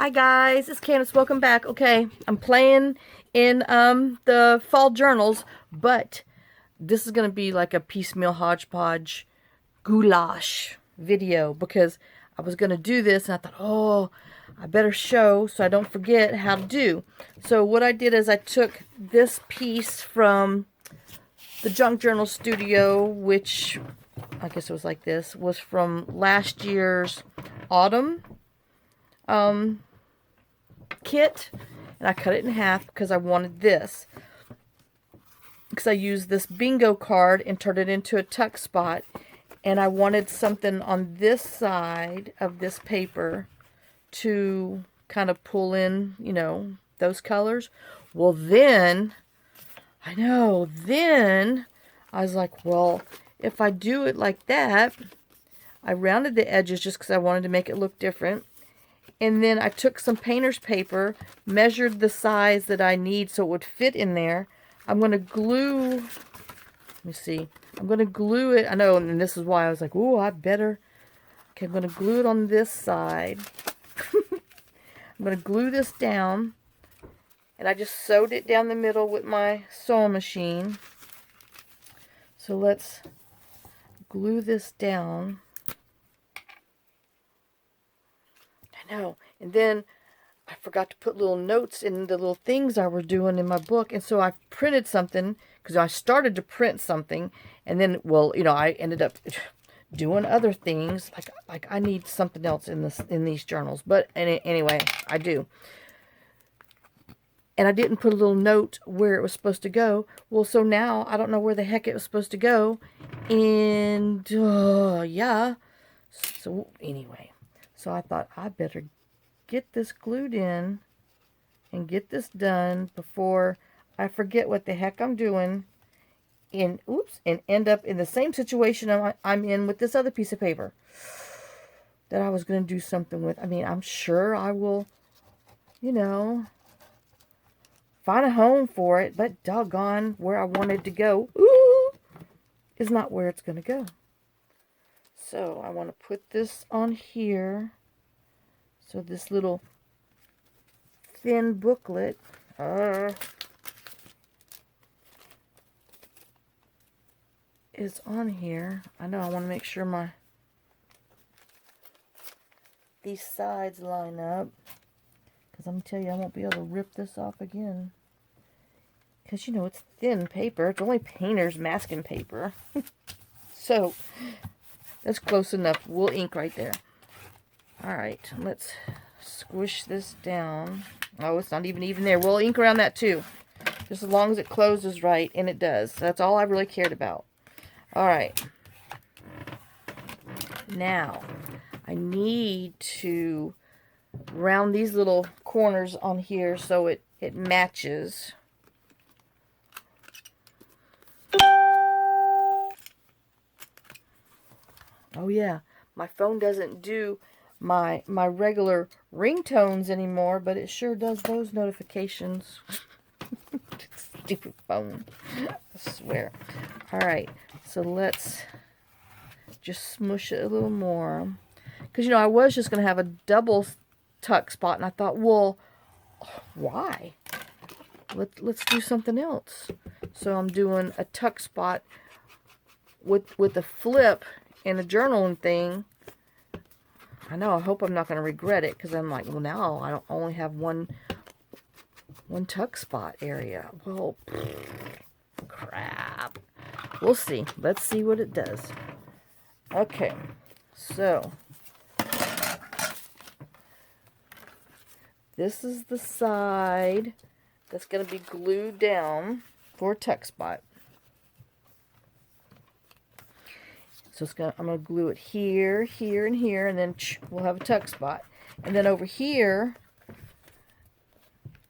Hi guys, it's Candace. Welcome back. Okay, I'm playing in the fall journals, but this is gonna be like a piecemeal hodgepodge goulash video because I was gonna do this and I thought, oh, I better show so I don't forget how to do. So what I did is I took this piece from the Junk Journal Studio, which I guess it was like this, was from last year's autumn kit, and I cut it in half because I wanted this, because I used this bingo card and turned it into a tuck spot, and I wanted something on this side of this paper to kind of pull in, you know, those colors. Well, then then I was like, well, if I do it like that, I rounded the edges just because I wanted to make it look different. And then I took some painter's paper, measured the size that I need so it would fit in there. I'm going to glue, let me see, I'm going to glue it. I know, and this is why I was like, oh, I better. Okay, I'm going to glue it on this side. I'm going to glue this down. And I just sewed it down the middle with my sewing machine. So let's glue this down. I know. And then I forgot to put little notes in the little things I were doing in my book. And so I printed something because I started to print something. And then, well, you know, I ended up doing other things. Like I need something else in these journals. But anyway, I do. And I didn't put a little note where it was supposed to go. Well, so now I don't know where the heck it was supposed to go. And, yeah. So, anyway. So I thought I better get this glued in and get this done before I forget what the heck I'm doing. And, oops, and end up in the same situation I'm in with this other piece of paper that I was going to do something with. I mean, I'm sure I will, you know, find a home for it, but doggone, where I wanted to go is not where it's going to go. So I want to put this on here. So this little thin booklet is on here. I know I want to make sure these sides line up. Because I'm going to tell you, I won't be able to rip this off again. Because, you know, it's thin paper. It's only painter's masking paper. So, that's close enough. We'll ink right there. Alright, let's squish this down. Oh, it's not even there. We'll ink around that too. Just as long as it closes right, and it does. That's all I really cared about. Alright. Now, I need to round these little corners on here so it matches. Oh yeah, my phone doesn't do my regular ringtones anymore, but it sure does those notifications. Stupid phone, I swear. Alright, so let's just smush it a little more. Because, you know, I was just going to have a double tuck spot, and I thought, well, why? Let's do something else. So I'm doing a tuck spot with a flip and a journaling thing. I know, I hope I'm not going to regret it, because I'm like, well, now I don't only have one tuck spot area. Well, crap. We'll see. Let's see what it does. Okay, so this is the side that's going to be glued down for a tuck spot. So I'm going to glue it here, here, and here, and then we'll have a tuck spot. And then over here,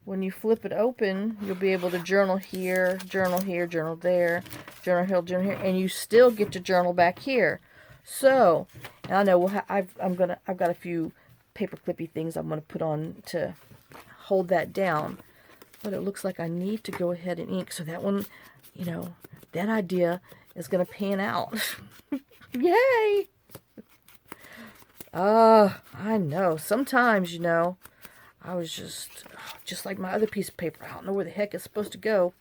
when you flip it open, you'll be able to journal here, journal there, journal here, and you still get to journal back here. So, and I know I've got a few paper clippy things I'm going to put on to hold that down. But it looks like I need to go ahead and ink. So that one, you know, that idea is going to pan out. Yay! I know. Sometimes, you know, I was just like my other piece of paper. I don't know where the heck it's supposed to go.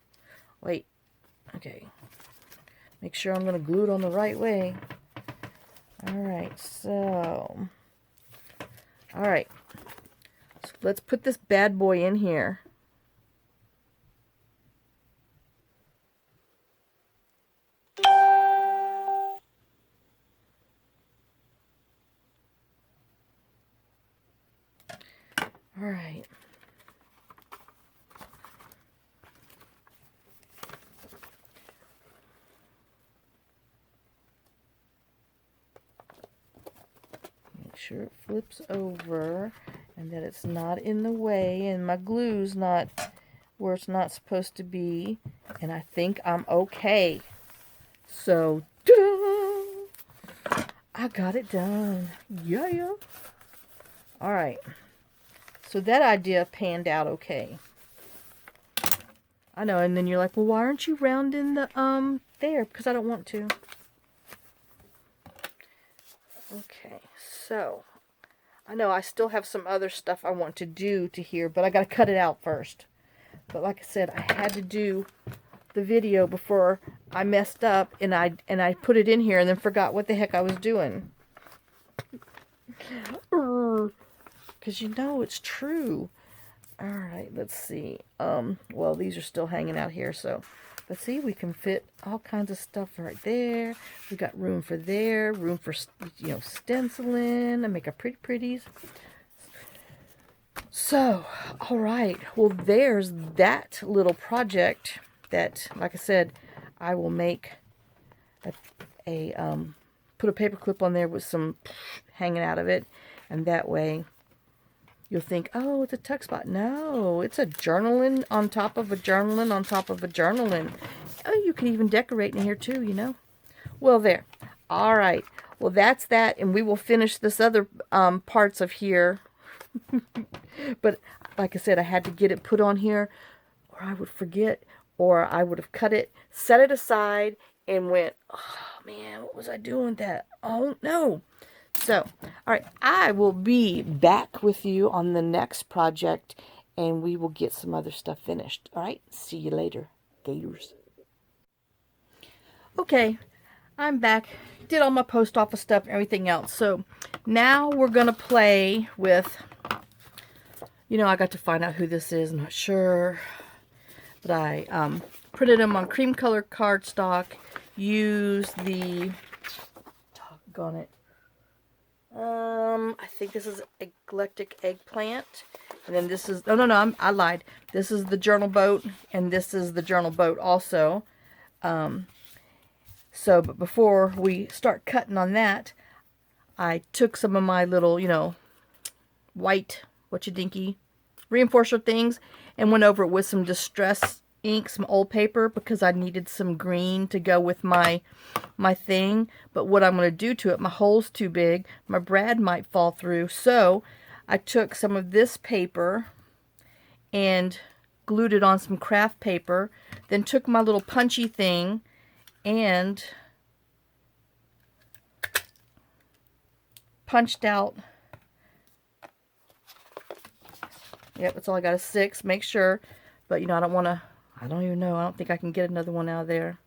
Wait. Okay. Make sure I'm going to glue it on the right way. Alright, so... Alright. So let's put this bad boy in here. Alright. Make sure it flips over and that it's not in the way and my glue's not where it's not supposed to be. And I think I'm okay. So, I got it done. Yeah. Alright. So that idea panned out okay. I know, and then you're like, well, why aren't you rounding the, there? Because I don't want to. Okay, so, I know I still have some other stuff I want to do to here, but I got to cut it out first. But like I said, I had to do the video before I messed up, and I put it in here and then forgot what the heck I was doing. Because you know it's true. Alright, let's see. Well, these are still hanging out here, so let's see. We can fit all kinds of stuff right there. We got room for there, room for, you know, stenciling and make a pretties. So, alright. Well, there's that little project that, like I said, I will make put a paper clip on there with some hanging out of it, and that way you'll think, oh, it's a tuck spot. No, it's a journaling on top of a journaling on top of a journaling. Oh, you can even decorate in here too, you know. Well, there. All right. Well, that's that, and we will finish this other parts of here. But like I said, I had to get it put on here, or I would forget, or I would have cut it, set it aside, and went, oh, man, what was I doing with that? Oh, no. So, all right, I will be back with you on the next project, and we will get some other stuff finished. All right, see you later, Gators. Okay, I'm back. Did all my post office stuff and everything else. So, now we're going to play with, you know, I got to find out who this is. I'm not sure. But I printed them on cream color cardstock. Use the, doggone it. I think this is EclecticEggplant. And then this is, no, I lied. This is the TheJournalBoat, and this is the TheJournalBoat also. So, but before we start cutting on that, I took some of my little, you know, white, whatcha-dinky reinforcer things and went over it with some distress ink, some old paper, because I needed some green to go with my thing. But what I'm going to do to it, my hole's too big, my brad might fall through, so I took some of this paper and glued it on some craft paper, then took my little punchy thing and punched out. Yep, that's all I got is 6. Make sure. But, you know, I don't want to, I don't even know. I don't think I can get another one out of there.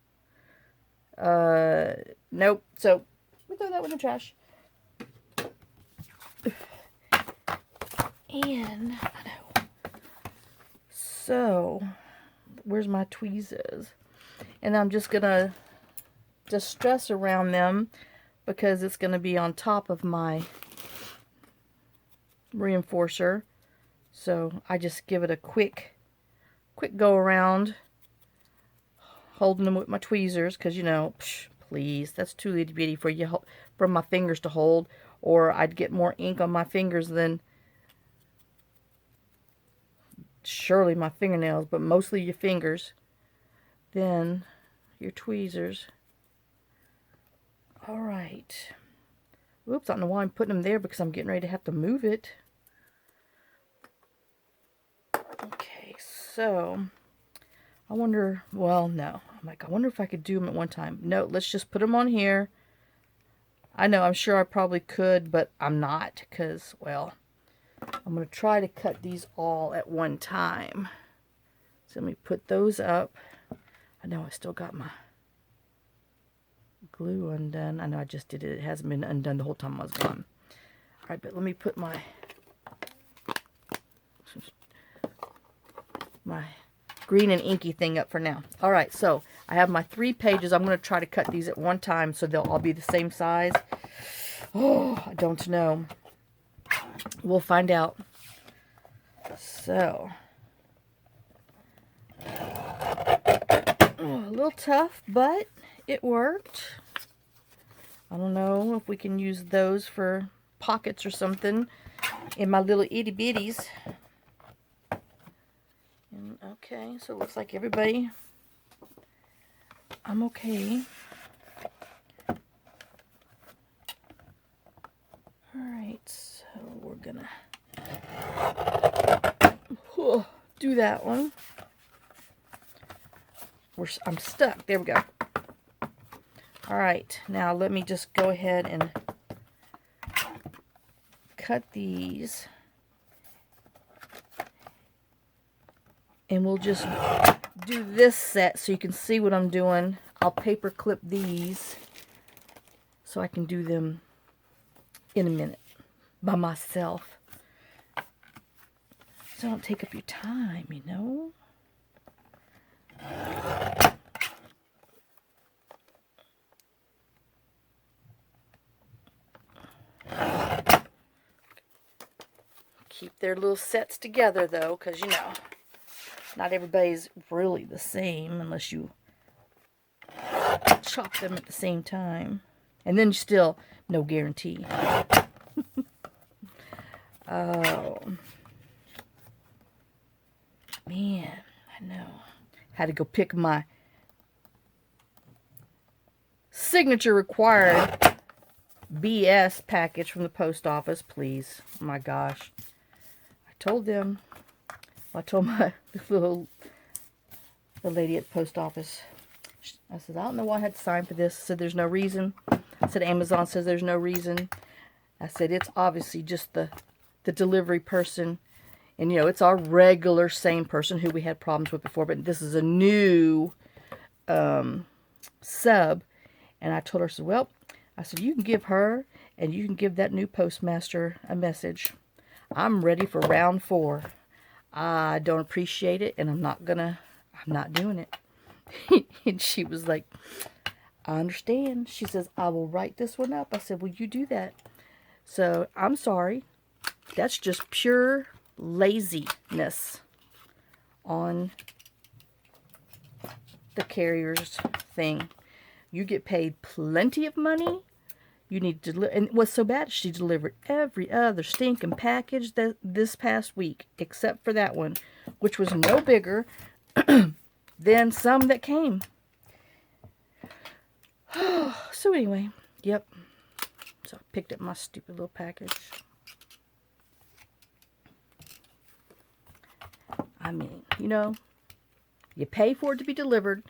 Nope. So, we throw that one in the trash. And, I know. So, where's my tweezers? And I'm just going to distress around them because it's going to be on top of my reinforcer. So I just give it a quick go around, holding them with my tweezers, because, you know, please, that's too itty bitty for my fingers to hold, or I'd get more ink on my fingers than surely my fingernails, but mostly your fingers, then your tweezers. All right. Oops, I don't know why I'm putting them there, because I'm getting ready to have to move it. Okay, so I wonder, well, no. I'm like, I wonder if I could do them at one time. No, let's just put them on here. I know, I'm sure I probably could, but I'm not, because, well, I'm going to try to cut these all at one time. So let me put those up. I know I still got my glue undone. I know I just did it. It hasn't been undone the whole time I was gone. All right, but let me put my green and inky thing up for now. All right, so I have my 3 pages. I'm going to try to cut these at one time so they'll all be the same size. Oh, I don't know. We'll find out. So, a little tough, but it worked. I don't know if we can use those for pockets or something in my little itty bitties. And, okay, so it looks like everybody, I'm okay. Alright, so we're gonna do that one. I'm stuck. There we go. Alright, now let me just go ahead and cut these. And we'll just do this set so you can see what I'm doing. I'll paper clip these so I can do them in a minute by myself. So don't take up your time, you know. Keep their little sets together though, because you know, not everybody's really the same unless you chop them at the same time. And then still, no guarantee. Oh. Man, I know. Had to go pick my signature required BS package from the post office, please. Oh my gosh. I told them. I told the lady at the post office. I said, I don't know why I had to sign for this. I said, there's no reason. I said, Amazon says there's no reason. I said, it's obviously just the delivery person. And, you know, it's our regular same person who we had problems with before. But this is a new sub. And I told her, I said, well, I said, you can give her and you can give that new postmaster a message. I'm ready for round 4. I don't appreciate it, and I'm not doing it. And she was like, I understand. She says, I will write this one up. I said, will you do that? So, I'm sorry. That's just pure laziness on the carrier's thing. You get paid plenty of money. You need to deliver. And what's so bad, she delivered every other stinking package this past week, except for that one, which was no bigger than some that came. So anyway, yep. So I picked up my stupid little package. I mean, you know, you pay for it to be delivered.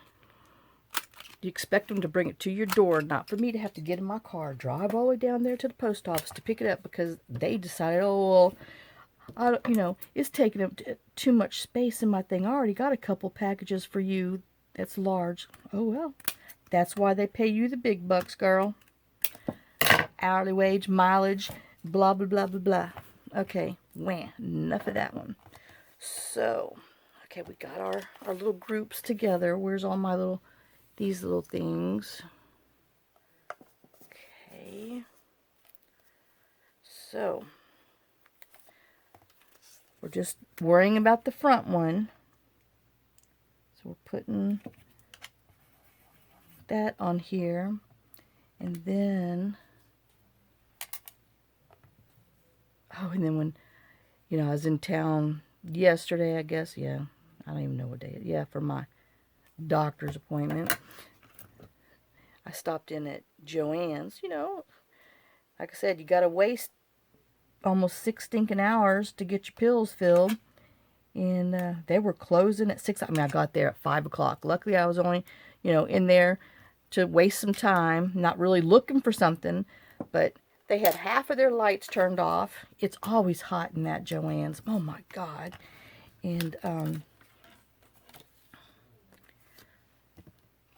You expect them to bring it to your door, not for me to have to get in my car, drive all the way down there to the post office to pick it up because they decided, oh, well, you know, it's taking up too much space in my thing. I already got a couple packages for you that's large. Oh, well, that's why they pay you the big bucks, girl. Hourly wage, mileage, blah, blah, blah, blah, blah. Okay, wah, enough of that one. So, okay, we got our little groups together. Where's all my these little things? Okay. So, we're just worrying about the front one. So we're putting that on here. And then, oh, and then when, you know, I was in town yesterday, I guess. Yeah, I don't even know what day it is. Yeah, for my doctor's appointment. I stopped in at Joann's. You know, like I said, you got to waste almost 6 stinking hours to get your pills filled. And they were closing at 6. I mean, I got there at 5 o'clock. Luckily, I was only, you know, in there to waste some time, not really looking for something, but They had half of their lights turned off. It's always hot in that Joann's. Oh my God. And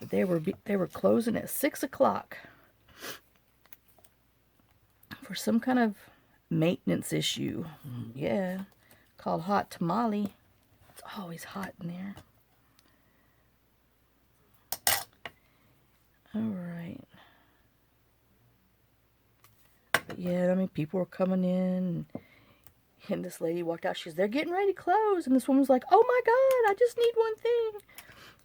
they were closing at 6 o'clock for some kind of maintenance issue. Yeah, called hot tamale. It's always hot in there. All right. But yeah, I mean, people were coming in, and this lady walked out. She's, they're getting ready to close. And this woman was like, oh my God, I just need one thing.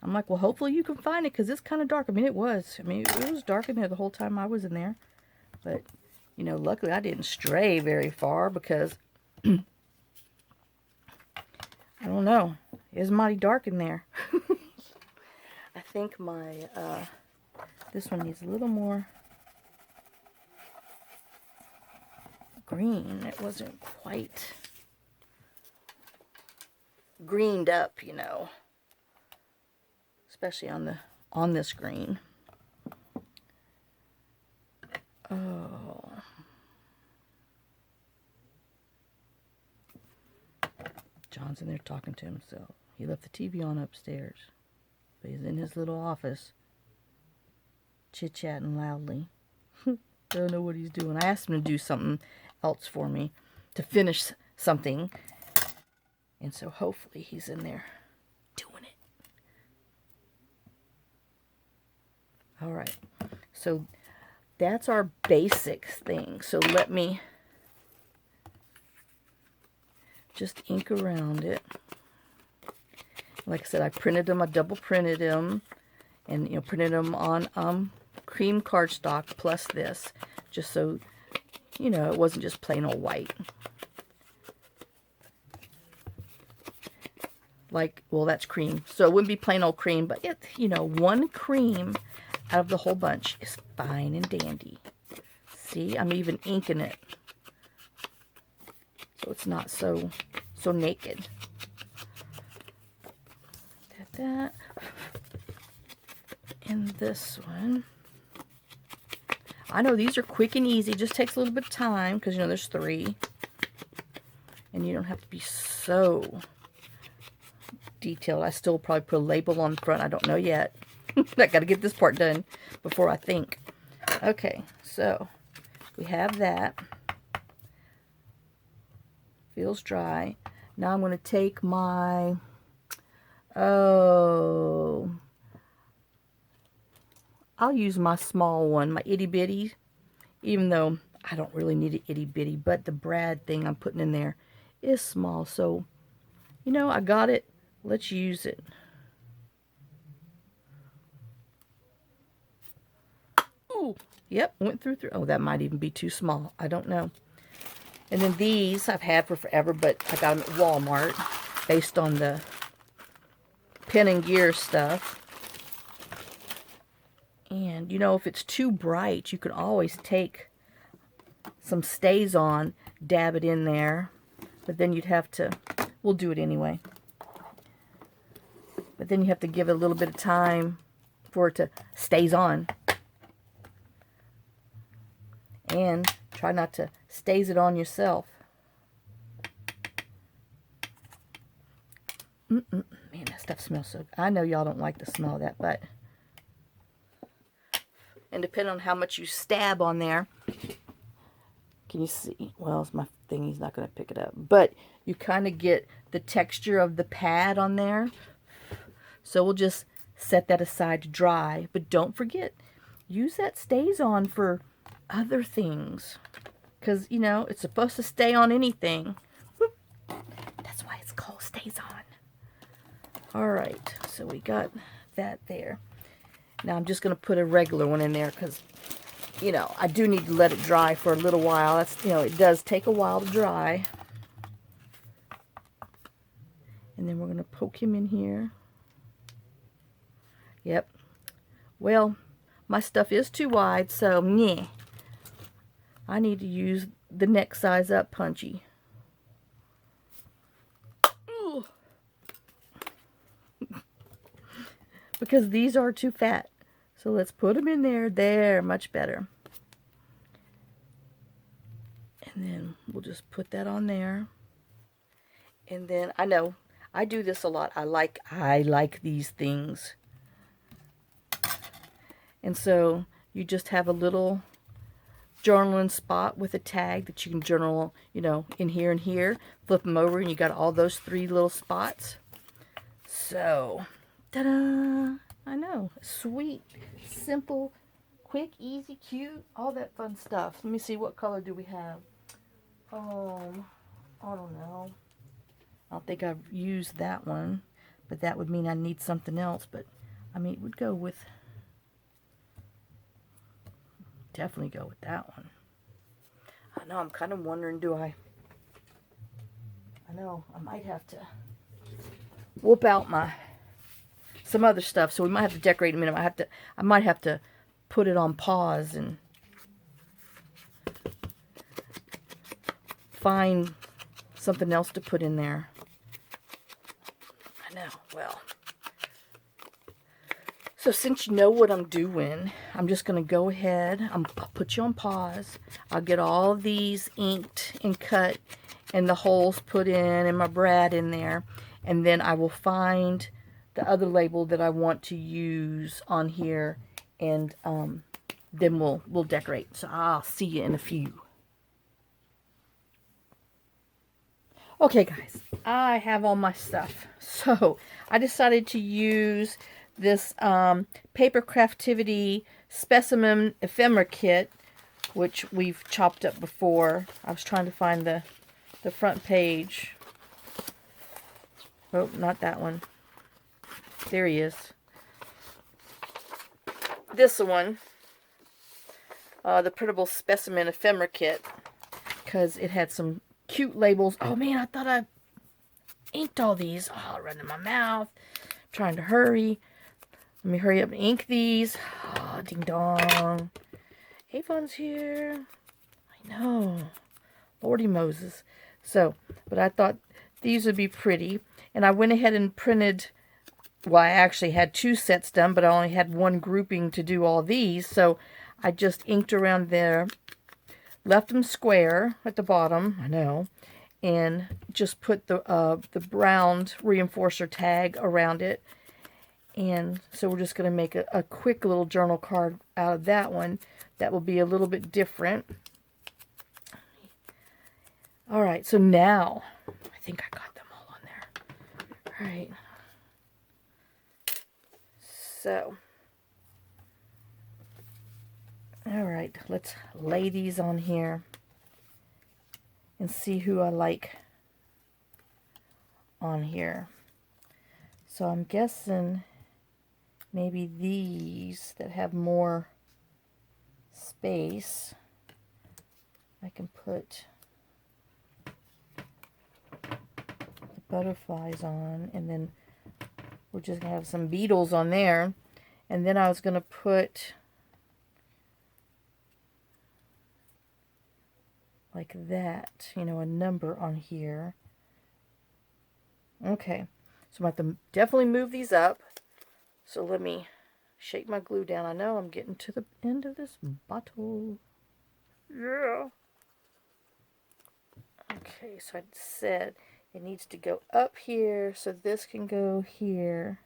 I'm like, well, hopefully you can find it, because it's kind of dark. I mean, it was. I mean, it was dark in there the whole time I was in there. But, you know, luckily I didn't stray very far, because, I don't know. It's mighty dark in there. I think my, this one needs a little more green. It wasn't quite greened up, you know. Especially on this green. Oh. John's in there talking to himself. He left the TV on upstairs. But he's in his little office, chit-chatting loudly. Don't know what he's doing. I asked him to do something else for me, to finish something. And so hopefully he's in there doing it. All right. So that's our basic thing. So let me just ink around it. Like I said, I printed them. I double printed them, and you know, printed them on cream cardstock plus this, just so you know it wasn't just plain old white. Like, well, that's cream, so it wouldn't be plain old cream, but it, you know, one cream out of the whole bunch is fine and dandy. See, I'm even inking it, so it's not so naked. That and this one. I know these are quick and easy. Just takes a little bit of time, because you know there's 3, and you don't have to be so detailed. I still probably put a label on the front. I don't know yet. I got to get this part done before I think. Okay, so we have that. Feels dry. Now I'm going to take my I'll use my small one, my itty bitty, even though I don't really need an itty bitty, but the brad thing I'm putting in there is small, so you know, I got it, let's use it. Ooh, yep, went through. Oh, that might even be too small, I don't know. And then these I've had for forever, but I got them at Walmart based on the Pen and Gear stuff. And you know, if it's too bright, you can always take some Stays On, dab it in there, but then you'd have to, we'll do it anyway, but then you have to give it a little bit of time for it to Stays On, and try not to Stays it on yourself. Man, that stuff smells so good. I know y'all don't like the smell of that, but, and depending on how much you stab on there, can you see? Well, it's my thing, he's not going to pick it up, but you kind of get the texture of the pad on there. So we'll just set that aside to dry, but don't forget, use that Stays On for other things, because you know it's supposed to stay on anything. That's why it's called Stays On. Alright, so we got that there. Now I'm just going to put a regular one in there, because, you know, I do need to let it dry for a little while. That's, you know, it does take a while to dry. And then we're going to poke him in here. Yep. Well, my stuff is too wide, so, meh. I need to use the next size up punchy. Because these are too fat. So let's put them in there. There, much better. And then we'll just put that on there. And then, I know, I do this a lot. I like these things. And so, you just have a little journaling spot with a tag that you can journal, you know, in here and here. Flip them over and you got all those 3 little spots. So, ta-da! I know. Sweet, simple, quick, easy, cute, all that fun stuff. Let me see, what color do we have? I don't know. I don't think I've used that one, but that would mean I need something else. But, I mean, it would go with, definitely go with that one. I know, I'm kind of wondering, I know, I might have to whoop out some other stuff, so we might have to decorate in a minute. I might have to put it on pause and find something else to put in there. I know, well. So since you know what I'm doing, I'm just going to go ahead. I'll put you on pause. I'll get all these inked and cut and the holes put in and my brad in there. And then I will find the other label that I want to use on here. And then we'll decorate. So I'll see you in a few. Okay, guys, I have all my stuff. So I decided to use this PaperCraftivity specimen ephemera kit, which we've chopped up before. I was trying to find the front page. Oh, not that one. There he is. This one, the printable specimen ephemera kit, because it had some cute labels. Oh man, I thought I inked all these. Oh, running my mouth. Trying to hurry. Let me hurry up and ink these. Oh, ding dong. Avon's here. I know. Lordy Moses. So, but I thought these would be pretty. And I went ahead and printed, well, I actually had 2 sets done, but I only had 1 grouping to do all these. So I just inked around there, left them square at the bottom, I know, and just put the brown reinforcer tag around it. And so we're just going to make a quick little journal card out of that one. That will be a little bit different. All right, so now, I think I got them all on there. All right. So, all right, let's lay these on here and see who I like on here. So I'm guessing maybe these that have more space, I can put the butterflies on, and then we're just going to have some beetles on there. And then I was going to put like that, you know, a number on here. Okay, so I'm going to have to definitely move these up. So let me shake my glue down. I know I'm getting to the end of this bottle. Yeah. Okay, so I said it needs to go up here, so this can go here.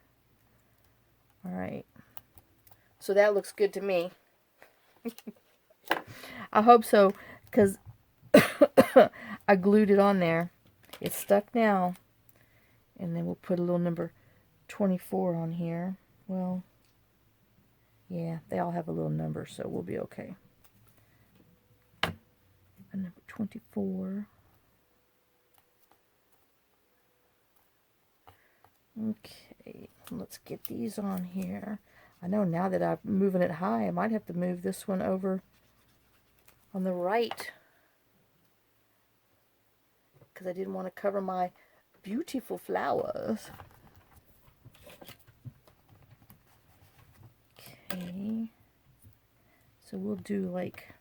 All right. So that looks good to me. I hope so, because I glued it on there. It's stuck now. And then we'll put a little number 24 on here. Well, yeah, they all have a little number, so we'll be okay. A number 24. Okay, let's get these on here. I know now that I'm moving it high, I might have to move this one over on the right, because I didn't want to cover my beautiful flowers. Okay, so we'll do like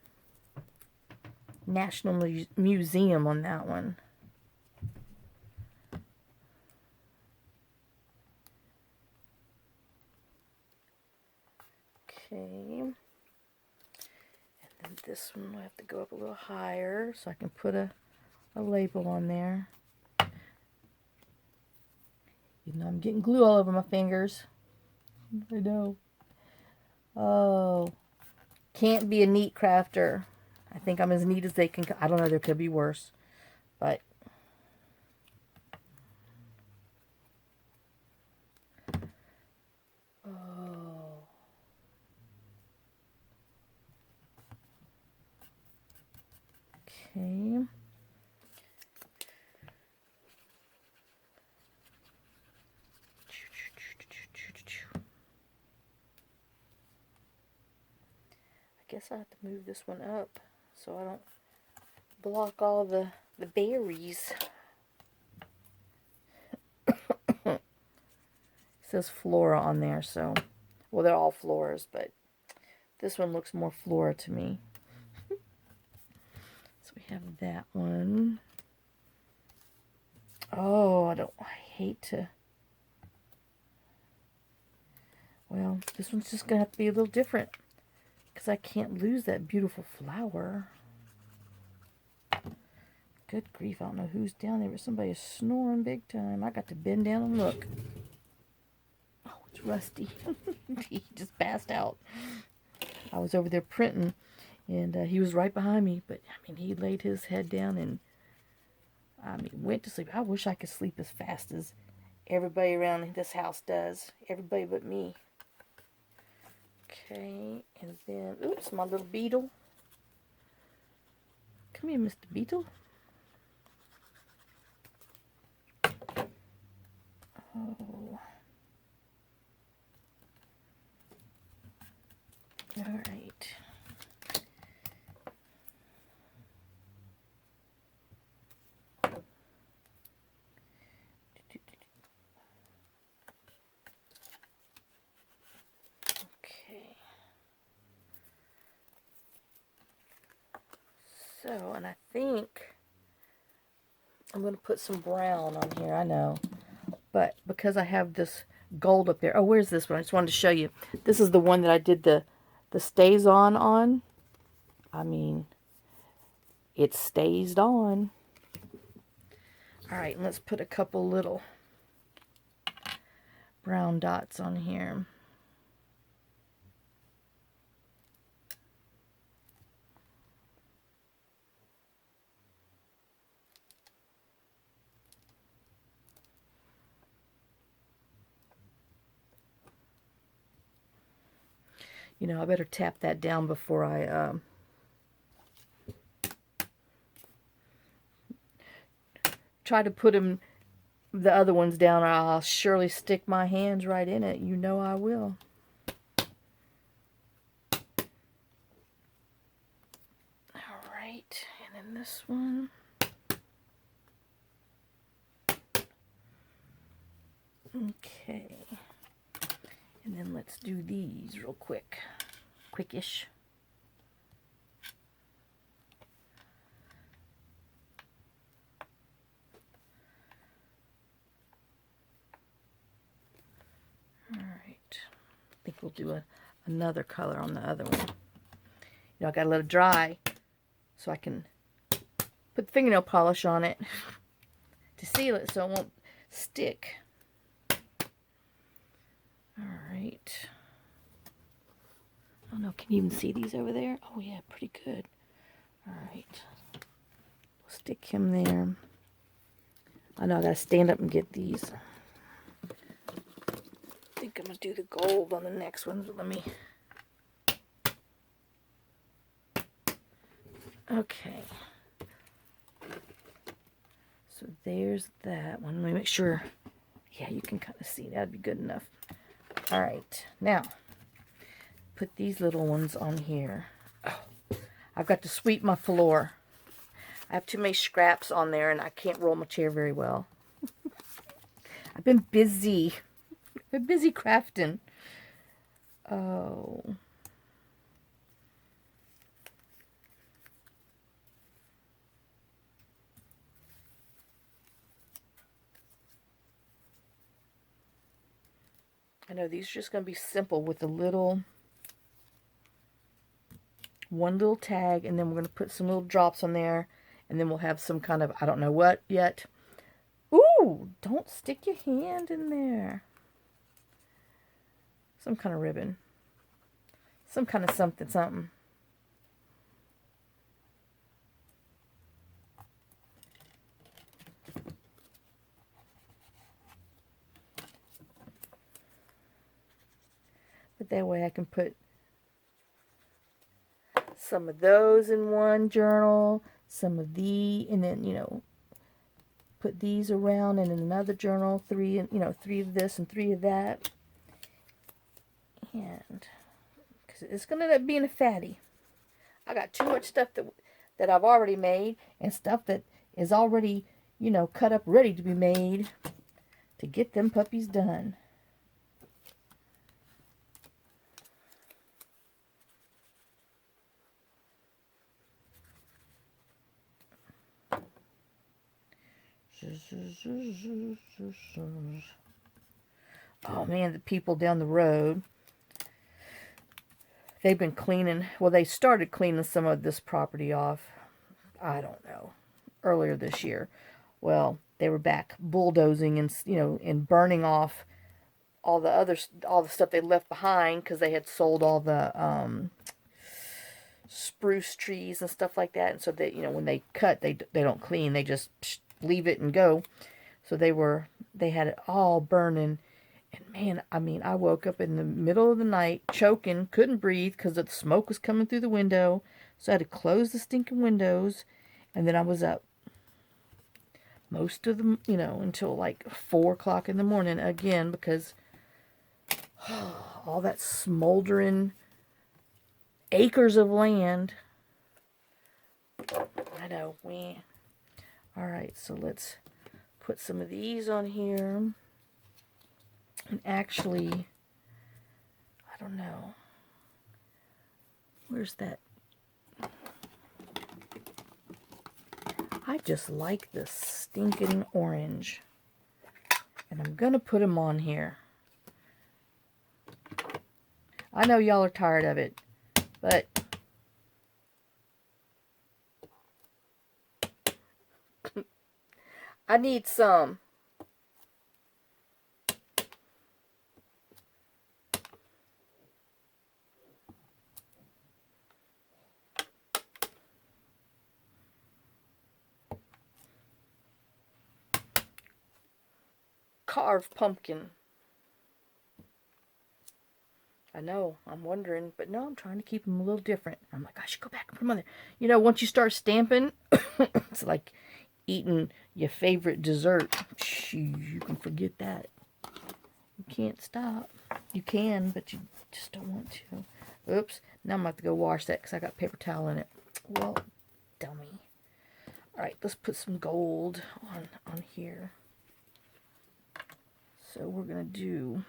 National Museum on that one. Okay, and And this one will have to go up a little higher so I can put a label on there. You know, I'm getting glue all over my fingers. I know. Oh, can't be a neat crafter. I think I'm as neat as they can. I don't know, there could be worse. But oh. Okay. I guess I have to move this one up so I don't block all the berries. It says flora on there, so, well, they're all floras, but this one looks more flora to me. So we have that one. Oh, I hate to, well, this one's just going to have to be a little different because I can't lose that beautiful flower. Good grief, I don't know who's down there, but somebody is snoring big time. I got to bend down and look. Oh, it's Rusty. He just passed out. I was over there printing, and he was right behind me, but, I mean, he laid his head down and, I mean, went to sleep. I wish I could sleep as fast as everybody around this house does. Everybody but me. Okay, and then, oops, my little beetle. Come here, Mr. Beetle. Oh. All right. Okay. So, and I think I'm going to put some brown on here, I know. But because I have this gold up there. Oh, where's this one? I just wanted to show you. This is the one that I did the stays on. I mean, it stays on. All right, let's put a couple little brown dots on here. You know, I better tap that down before I try to put the other ones down, or I'll surely stick my hands right in it. You know I will. All right, and then this one. Okay. And then let's do these real quick. Quickish. All right. I think we'll do another color on the other one. You know, I gotta let it dry so I can put fingernail polish on it to seal it so it won't stick. All right. I don't know, can you even see these over there? Oh yeah, pretty good. All right. We'll stick him there. I know I gotta stand up and get these. I think I'm gonna do the gold on the next one, but let me. Okay. So there's that one. Let me make sure. Yeah, you can kind of see. That'd be good enough. All right. Now, put these little ones on here. Oh, I've got to sweep my floor. I have too many scraps on there, and I can't roll my chair very well. I've been busy. I've been busy crafting. Oh. I know these are just going to be simple with a little one little tag, and then we're going to put some little drops on there, and then we'll have some kind of, I don't know what yet. Ooh, don't stick your hand in there. Some kind of ribbon. Some kind of something. But that way I can put some of those in one journal, some of these, and then, you know, put these around and in another journal, 3 of this and 3 of that. And because it's going to end up being a fatty. I got too much stuff that I've already made and stuff that is already, you know, cut up ready to be made to get them puppies done. Oh man, the people down the road, they've been cleaning, well, they started cleaning some of this property off, I don't know, earlier this year. Well, they were back bulldozing and, you know, and burning off all the stuff they left behind because they had sold all the spruce trees and stuff like that. And so they, you know, when they cut, they don't clean, they just leave it and go. So they had it all burning. And man, I mean, I woke up in the middle of the night choking, couldn't breathe because the smoke was coming through the window. So I had to close the stinking windows, and then I was up most of the, you know, until like 4 o'clock in the morning again because all that smoldering acres of land. I know, Alright, so let's put some of these on here. And actually, I don't know. Where's that? I just like this stinking orange. And I'm going to put them on here. I know y'all are tired of it, but I need some. Carved pumpkin. I know, I'm wondering, but no, I'm trying to keep them a little different. I'm like, I should go back and put them on there. You know, once you start stamping, it's like eating your favorite dessert. You can forget that. You can't stop. You can, but you just don't want to. Oops, now I'm going to have to go wash that because I got paper towel in it. Well, dummy. Alright, let's put some gold on here. So we're going to do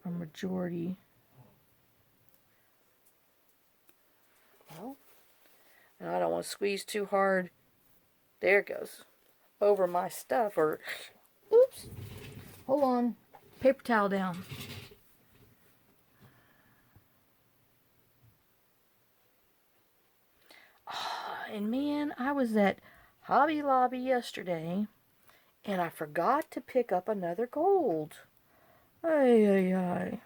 a majority. Well, and I don't want to squeeze too hard. There it goes. Over my stuff, or oops. Hold on. Paper towel down. And man, I was at Hobby Lobby yesterday, and I forgot to pick up another gold. Ay, ay, ay.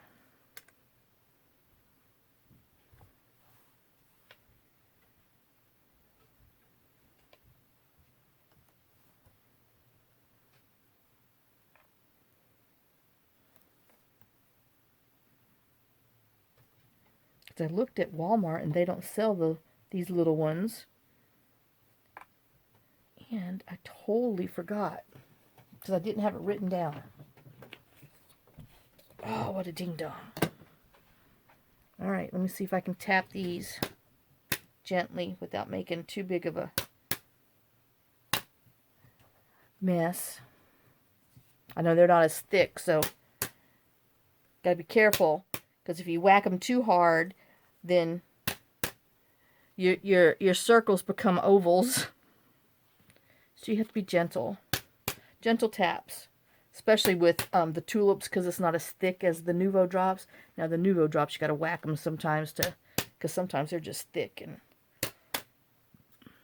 Because I looked at Walmart, and they don't sell these little ones. And I totally forgot. Because I didn't have it written down. Oh, what a ding-dong. Alright, let me see if I can tap these gently without making too big of a mess. I know they're not as thick, so gotta be careful. Because if you whack them too hard, then your circles become ovals. So you have to be gentle. Gentle taps. Especially with the tulips, because it's not as thick as the Nouveau drops. Now the Nouveau drops, you got to whack them sometimes to because sometimes they're just thick and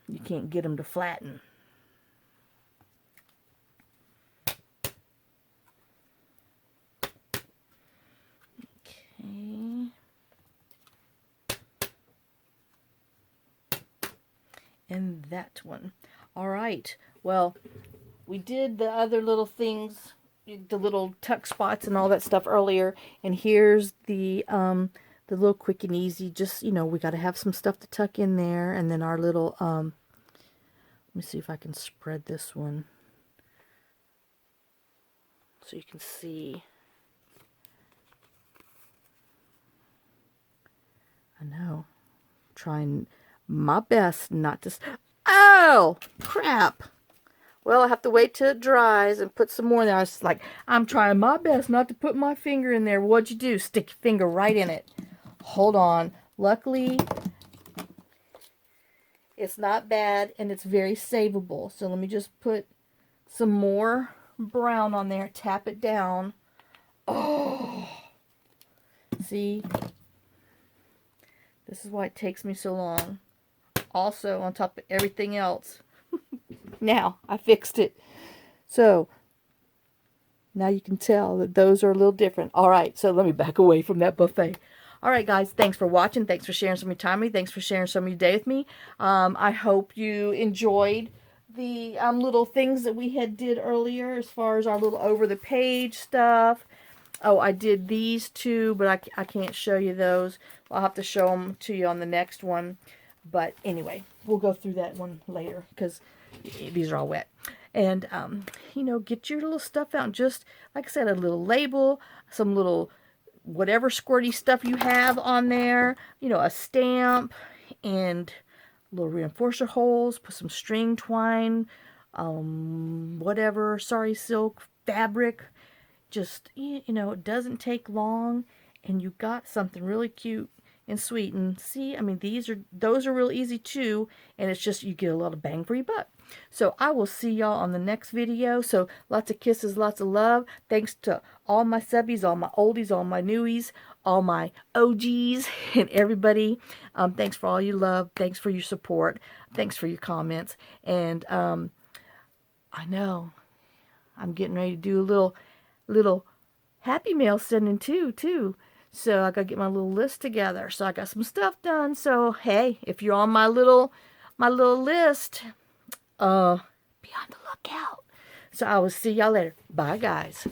you can't get them to flatten. Okay. And that one. All right. Well, we did the other little things, the little tuck spots and all that stuff earlier. And here's the little quick and easy. Just, you know, we got to have some stuff to tuck in there. And then our little, let me see if I can spread this one so you can see. I know. Trying my best not to... Oh, crap. Well, I have to wait till it dries and put some more in there. I was like, I'm trying my best not to put my finger in there. What'd you do? Stick your finger right in it. Hold on. Luckily, it's not bad and it's very savable. So let me just put some more brown on there. Tap it down. Oh, see? This is why it takes me so long. Also, on top of everything else. Now, I fixed it. So, now you can tell that those are a little different. All right, so let me back away from that buffet. All right, guys, thanks for watching. Thanks for sharing some of your time with me. Thanks for sharing some of your day with me. I hope you enjoyed the little things that we had did earlier as far as our little over-the-page stuff. Oh, I did these two, but I can't show you those. I'll have to show them to you on the next one. But anyway, we'll go through that one later because these are all wet. And, you know, get your little stuff out. Just, like I said, a little label, some little whatever squirty stuff you have on there. You know, a stamp and little reinforcer holes. Put some string twine, whatever, sari silk, fabric. Just, you know, it doesn't take long. And you got something really cute and sweet. And see, I mean, those are real easy too, and it's just you get a lot of bang for your buck. So I will see y'all on the next video. So lots of kisses, lots of love. Thanks to all my subbies, all my oldies, all my newies, all my OGs, and everybody. Thanks for all your love. Thanks for your support. Thanks for your comments. And I know I'm getting ready to do a little happy mail sending too. So I gotta get my little list together. So I got some stuff done. So hey, if you're on my little list, be on the lookout. So I will see y'all later. Bye, guys.